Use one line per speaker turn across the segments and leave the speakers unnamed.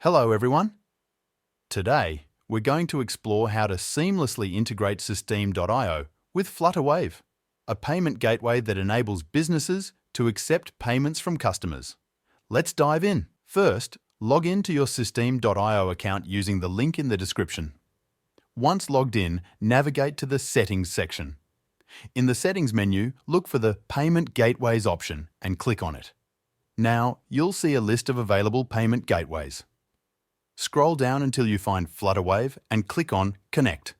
Hello everyone. Today, we're going to explore how to seamlessly integrate Systeme.io with Flutterwave, a payment gateway that enables businesses to accept payments from customers. Let's dive in. First, log in to your Systeme.io account using the link in the description. Once logged in, navigate to the Settings section. In the Settings menu, look for the Payment Gateways option and click on it. Now, you'll see a list of available payment gateways. Scroll down until you find Flutterwave and click on Connect.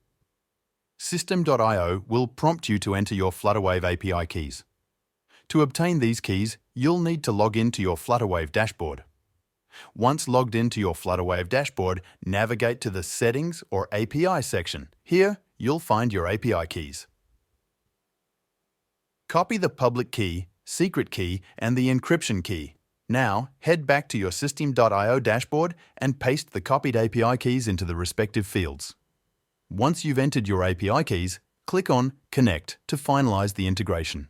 Systeme.io will prompt you to enter your Flutterwave API keys. To obtain these keys, you'll need to log into your Flutterwave dashboard. Once logged into your Flutterwave dashboard, navigate to the Settings or API section. Here, you'll find your API keys. Copy the public key, secret key, and the encryption key. Now, head back to your Systeme.io dashboard and paste the copied API keys into the respective fields. Once you've entered your API keys, click on Connect to finalize the integration.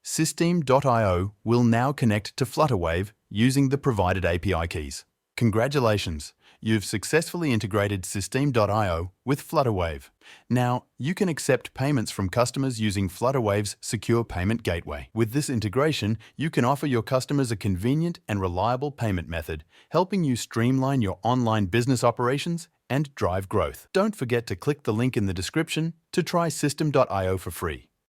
Systeme.io will now connect to Flutterwave using the provided API keys. Congratulations! You've successfully integrated Systeme.io with Flutterwave. Now, you can accept payments from customers using Flutterwave's secure payment gateway. With this integration, you can offer your customers a convenient and reliable payment method, helping you streamline your online business operations and drive growth. Don't forget to click the link in the description to try Systeme.io for free.